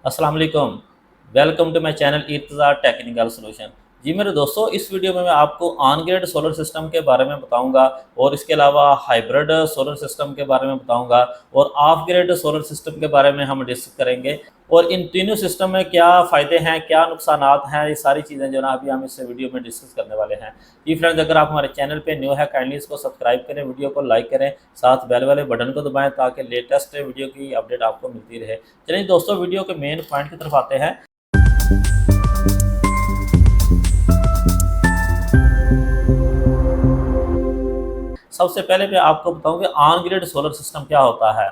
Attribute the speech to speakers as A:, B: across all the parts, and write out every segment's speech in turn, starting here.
A: अस्सलाम वालेकुम। Welcome to my channel Irtaza technical solution. जी मेरे दोस्तों, इस वीडियो में मैं आपको ऑन ग्रिड सोलर सिस्टम के बारे में बताऊंगा और इसके अलावा हाइब्रिड सोलर सिस्टम के बारे में बताऊंगा और ऑफ ग्रिड सोलर सिस्टम के बारे में हम डिस्कस करेंगे। और इन तीनों सिस्टम में क्या फ़ायदे हैं, क्या नुकसानात हैं, ये सारी चीज़ें जो ना अभी हम इस वीडियो में डिस्कस करने वाले हैं। जी फ्रेंड्स, अगर आप हमारे चैनल पे न्यू है काइंडली इसको सब्सक्राइब करें, वीडियो को लाइक करें, साथ बेल वाले बटन को दबाएं ताकि लेटेस्ट वीडियो की अपडेट आपको मिलती रहे। चलिए दोस्तों, वीडियो के मेन पॉइंट की तरफ आते हैं। सबसे पहले मैं आपको बताऊं कि ऑन ग्रिड सोलर सिस्टम क्या होता है।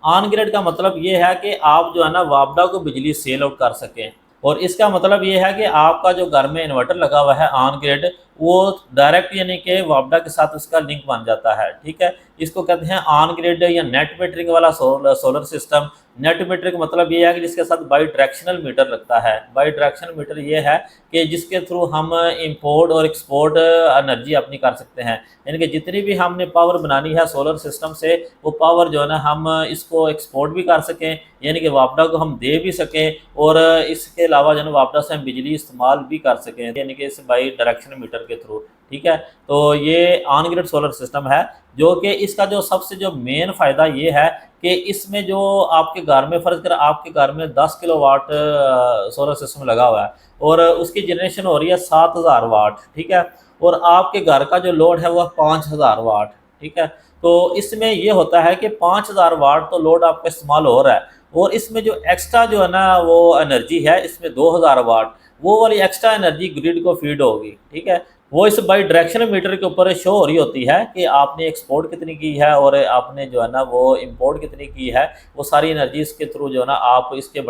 A: ऑन ग्रिड का मतलब ये है कि आप जो है ना वापडा को बिजली सेल आउट कर सकें। और इसका मतलब ये है कि आपका जो घर में इन्वर्टर लगा हुआ है ऑन ग्रिड, वो डायरेक्ट यानी कि वापडा के साथ उसका लिंक बन जाता है। ठीक है, इसको कहते हैं ऑन ग्रिड या नेट मीटरिंग वाला सोलर सिस्टम। नेट मीटरिंग मतलब ये है कि जिसके साथ बाई डायरेक्शनल मीटर लगता है। बाई डायरेक्शनल मीटर ये है कि जिसके थ्रू हम इंपोर्ट और एक्सपोर्ट एनर्जी अपनी कर सकते हैं। यानी कि जितनी भी हमने पावर बनानी है सोलर सिस्टम से, वो पावर जो है ना हम इसको एक्सपोर्ट भी कर सकें, यानी कि वापडा को हम दे भी सकें, और इसके अलावा जो है वापडा से हम बिजली इस्तेमाल भी कर सकें, यानी कि इस बाई डायरेक्शनल मीटर के थ्रू। ठीक है, तो ये ऑन ग्रिड सोलर सिस्टम है। जो कि इसका जो सबसे जो मेन फ़ायदा ये है कि इसमें जो आपके घर में फ़र्ज़ कर आपके घर में 10 किलोवाट सोलर सिस्टम लगा हुआ है और उसकी जनरेशन हो रही है 7000 वाट। ठीक है, और आपके घर का जो लोड है वह 5000 वाट। ठीक है, तो इसमें ये होता है कि 5000 वाट तो लोड आपका इस्तेमाल हो रहा है, और इसमें जो एक्स्ट्रा जो है ना वो एनर्जी है, इसमें 2000 वाट वो वाली एक्स्ट्रा एनर्जी ग्रिड को फीड होगी। ठीक है, वो इस बाई डायरेक्शनल मीटर के ऊपर शो हो रही होती है कि आपने एक्सपोर्ट कितनी की है और आपने जो है ना वो इंपोर्ट कितनी की है। वो सारी एनर्जी इसके थ्रू जो है ना आप इसके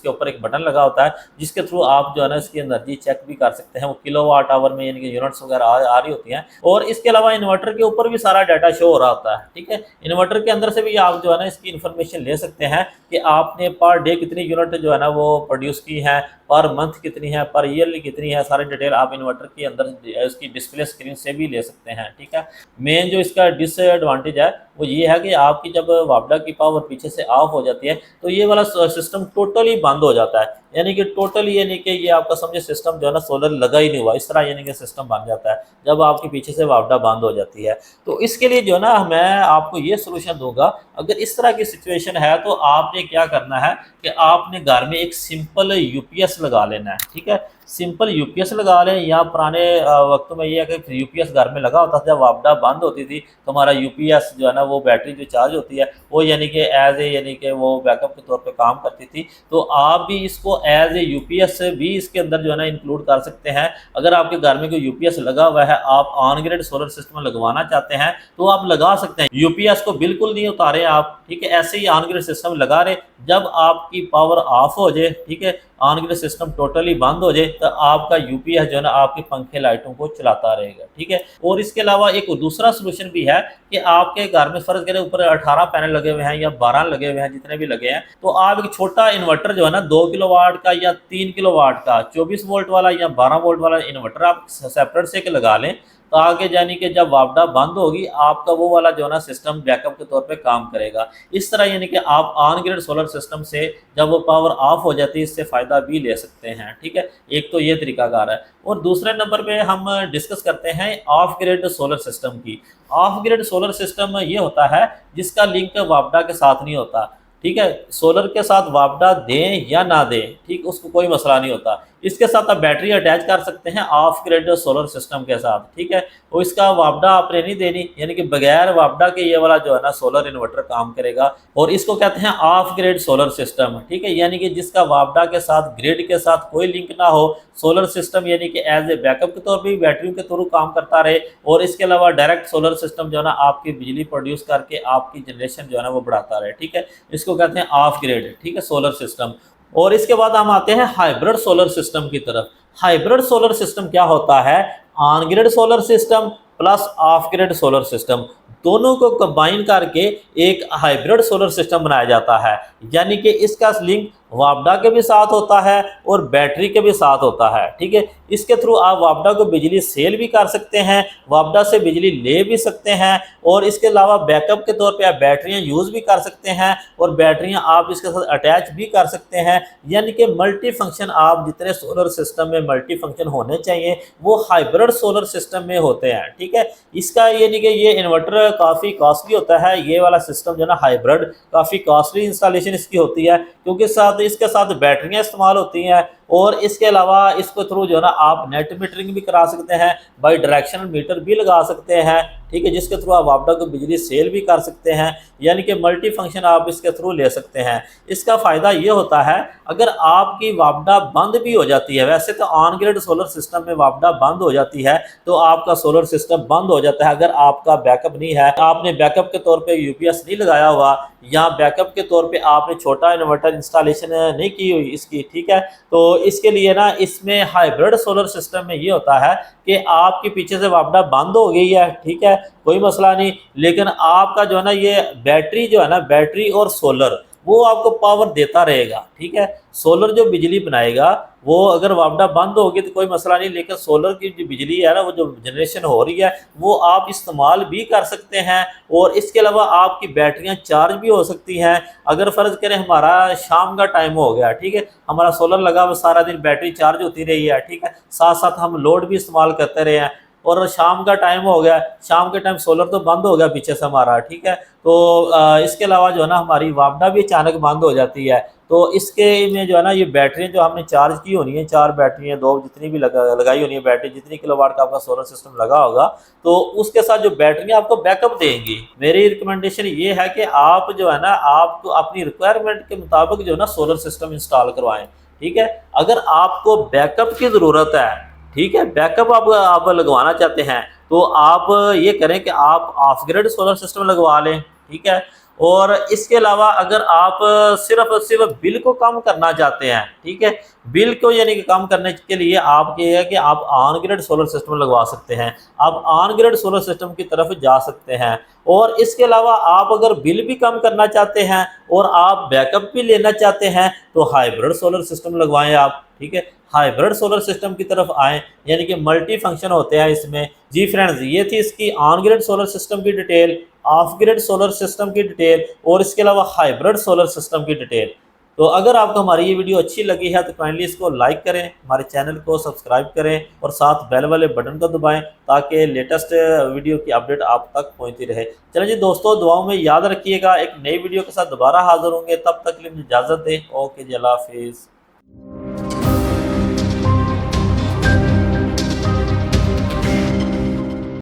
A: ऊपर एक बटन लगा होता है जिसके थ्रू आप जो है ना इसकी एनर्जी चेक भी कर सकते हैं। वो किलोवाट आवर में यानी कि यूनिट्स वगैरह आ रही होती हैं। और इसके अलावा इन्वर्टर के ऊपर भी सारा डाटा शो हो रहा होता है। ठीक है, इन्वर्टर के अंदर से भी आप जो है ना इसकी इन्फॉर्मेशन ले सकते हैं कि आपने पर डे कितनी यूनिट जो है ना वो प्रोड्यूस की है, पर मंथ कितनी है, पर ईयरली कितनी है। सारी डिटेल आप इन्वर्टर के अंदर इसकी डिस्प्ले स्क्रीन से भी ले सकते हैं। ठीक है, मेन जो इसका डिसएडवांटेज है वो ये है कि आपकी जब वापडा की पावर पीछे से ऑफ हो जाती है तो ये वाला सिस्टम टोटली बंद हो जाता है। यानी कि टोटली यानी कि ये आपका समझे सिस्टम जो है ना सोलर लगा ही नहीं हुआ, इस तरह यानी कि सिस्टम बन जाता है जब आपके पीछे से वापडा बंद हो जाती है। तो इसके लिए जो है ना मैं आपको ये सोल्यूशन दूंगा। अगर इस तरह की सिचुएशन है तो आपने क्या करना है कि आपने घर में एक सिंपल यूपीएस लगा लेना है। ठीक है, सिंपल यूपीएस लगा लें, या पुराने वक्तों में ये है कि यूपीएस घर में लगा होता था, जब वापडा बंद होती थी तो हमारा यूपीएस जो है ना वो बैटरी जो चार्ज होती है वो यानी कि एज ए यानी कि वो बैकअप के तौर पे काम करती थी। तो आप भी इसको एज ए यूपीएस भी इसके अंदर जो है ना इंक्लूड कर सकते हैं। अगर आपके घर में कोई यूपीएस लगा हुआ है, आप ऑन ग्रिड सोलर सिस्टम लगवाना चाहते हैं तो आप लगा सकते हैं। यूपीएस को बिल्कुल नहीं उतारे आप। ठीक है, ऐसे ही ऑन ग्रिड सिस्टम लगा रहे, जब आपकी पावर ऑफ हो जाए, ठीक है, ऑन ग्रिड सिस्टम टोटली बंद हो जाए, तो आपका यूपीएस जो है ना आपके पंखे लाइटों को चलाता रहेगा। ठीक है, और इसके अलावा एक दूसरा सोल्यूशन भी है कि आपके घर में फर्ज करें ऊपर 18 पैनल लगे हुए हैं या 12 लगे हुए हैं, जितने भी लगे हैं, तो आप एक छोटा इन्वर्टर जो है ना 2 किलोवाट का या 3 किलोवाट का 24 वोल्ट वाला या 12 वोल्ट वाला इन्वर्टर आप सेपरेट से लगा लें, तो आगे जाने के जब वापडा बंद होगी आपका वो वाला जो है ना सिस्टम बैकअप के तौर पे काम करेगा। इस तरह यानी कि आप ऑन ग्रिड सोलर सिस्टम से जब वो पावर ऑफ हो जाती है इससे फ़ायदा भी ले सकते हैं। ठीक है, एक तो ये तरीकाकार है। और दूसरे नंबर पे हम डिस्कस करते हैं ऑफ ग्रिड सोलर सिस्टम की। ऑफ ग्रिड सोलर सिस्टम ये होता है जिसका लिंक वापडा के साथ नहीं होता। ठीक है, सोलर के साथ वापडा दें या ना दें, ठीक, उसको कोई मसला नहीं होता। इसके साथ आप बैटरी अटैच कर सकते हैं ऑफ ग्रिड सोलर सिस्टम के साथ। ठीक है, और इसका वापडा आपने नहीं देनी, यानी कि बगैर वापडा के ये वाला जो है ना सोलर इन्वर्टर काम करेगा, और इसको कहते हैं ऑफ ग्रिड सोलर सिस्टम। ठीक है, यानी कि जिसका वापडा के साथ ग्रिड के साथ कोई लिंक ना हो, सोलर सिस्टम यानी कि एज ए बैकअप के तौर पर भी बैटरियों के थ्रू काम करता रहे, और इसके अलावा डायरेक्ट सोलर सिस्टम जो है ना आपकी बिजली प्रोड्यूस करके आपकी जनरेशन जो है ना वो बढ़ाता रहे। ठीक है, इसको कहते हैं ऑफ ग्रिड, ठीक है, सोलर सिस्टम। और इसके बाद हम आते हैं हाइब्रिड सोलर सिस्टम की तरफ। हाइब्रिड सोलर सिस्टम क्या होता है? On grid solar system plus of grid solar system दोनों को कंबाइन करके एक हाइब्रिड सोलर सिस्टम बनाया जाता है। यानी कि इसका लिंक वापडा के भी साथ होता है और बैटरी के भी साथ होता है। ठीक है, इसके थ्रू आप वापडा को बिजली सेल भी कर सकते हैं, वापडा से बिजली ले भी सकते हैं, और इसके अलावा बैकअप के तौर पे आप बैटरियां यूज़ भी कर सकते हैं और बैटरियां आप इसके साथ अटैच भी कर सकते हैं। यानी कि मल्टी फंक्शन, आप जितने सोलर सिस्टम में मल्टी फंक्शन होने चाहिए वो हाइब्रिड सोलर सिस्टम में होते हैं। ठीक है, इसका यानी कि ये इन्वर्टर काफ़ी कॉस्टली होता है, ये वाला सिस्टम जो है ना हाइब्रिड, काफ़ी कॉस्टली इंस्टॉलेशन इसकी होती है, क्योंकि इसके साथ बैटरियाँ इस्तेमाल होती हैं, और इसके अलावा इसको थ्रू जो है ना आप नेट मीटरिंग भी करा सकते हैं, बाई डायरेक्शनल मीटर भी लगा सकते हैं। ठीक है, जिसके थ्रू आप वापडा को बिजली सेल भी कर सकते हैं, यानी कि मल्टी फंक्शन आप इसके थ्रू ले सकते हैं। इसका फ़ायदा ये होता है, अगर आपकी वापडा बंद भी हो जाती है, वैसे तो ऑन ग्रिड सोलर सिस्टम में वापडा बंद हो जाती है तो आपका सोलर सिस्टम बंद हो जाता है। अगर आपका बैकअप नहीं है, आपने बैकअप के तौर पे यूपीएस नहीं लगाया हुआ, या बैकअप के तौर पे आपने छोटा इन्वर्टर इंस्टॉलेशन नहीं की हुई इसकी, ठीक है, तो इसके लिए ना इसमें हाइब्रिड सोलर सिस्टम में ये होता है कि आपके पीछे से वापडा बंद हो गई है, ठीक है, कोई मसला नहीं, लेकिन आपका जो है ना ये बैटरी जो है ना, बैटरी और सोलर वो आपको पावर देता रहेगा। ठीक है, सोलर जो बिजली बनाएगा वो अगर वापडा बंद होगी तो कोई मसला नहीं, लेकिन सोलर की जो बिजली है ना, वो जो जनरेशन हो रही है वो आप इस्तेमाल भी कर सकते हैं, और इसके अलावा आपकी बैटरियां चार्ज भी हो सकती हैं। अगर फ़र्ज़ करें हमारा शाम का टाइम हो गया, ठीक है, हमारा सोलर लगा हुआ सारा दिन बैटरी चार्ज होती रही है, ठीक है, साथ साथ हम लोड भी इस्तेमाल करते रहे हैं, और शाम का टाइम हो गया, शाम के टाइम सोलर तो बंद हो गया पीछे से हमारा, ठीक है, तो इसके अलावा जो है ना हमारी वापडा भी अचानक बंद हो जाती है, तो इसके में जो है ना ये बैटरियाँ जो हमने चार्ज की होनी है, 4 बैटरियाँ 2 जितनी भी लगाई होनी है बैटरी, जितनी किलोवाट का आपका सोलर सिस्टम लगा होगा, तो उसके साथ जो बैटरियाँ आपको बैकअप देंगी। मेरी रिकमेंडेशन ये है कि आप जो है ना आप तो अपनी रिक्वायरमेंट के मुताबिक जो है ना सोलर सिस्टम इंस्टॉल करवाएं। ठीक है, अगर आपको बैकअप की ज़रूरत है, ठीक है, बैकअप आप लगवाना चाहते हैं, तो आप ये करें कि आप ऑफ ग्रिड सोलर सिस्टम लगवा लें। ठीक है, और इसके अलावा अगर आप सिर्फ और सिर्फ बिल को कम करना चाहते हैं, ठीक है, बिल को यानी कि कम करने के लिए आप ये है कि आप ऑन ग्रिड सोलर सिस्टम लगवा सकते हैं, आप ऑन ग्रिड सोलर सिस्टम की तरफ जा सकते हैं। और इसके अलावा आप अगर बिल भी कम करना चाहते हैं और आप बैकअप भी लेना चाहते हैं तो हाइब्रिड सोलर सिस्टम लगवाएं आप। ठीक है, हाइब्रिड सोलर सिस्टम की तरफ आएँ, यानी कि मल्टी फंक्शन होते हैं इसमें। जी फ्रेंड्स, ये थी इसकी ऑन ग्रिड सोलर सिस्टम की detail, of grid solar system की डिटेल, और इसके अलावा हाइब्रिड सोलर सिस्टम की डिटेल। तो अगर आपको हमारी ये वीडियो अच्छी लगी है तो काइंडली इसको लाइक करें, हमारे चैनल को सब्सक्राइब करें, और साथ बेल वाले बटन को दबाएं ताकि लेटेस्ट वीडियो की अपडेट आप तक पहुंचती रहे। चलिए जी दोस्तों, दुआओं में याद रखिएगा, एक नई वीडियो के साथ दोबारा हाजिर होंगे, तब तक के लिए मुझे इजाज़त दें। ओके जी, अल्लाह हाफिज़।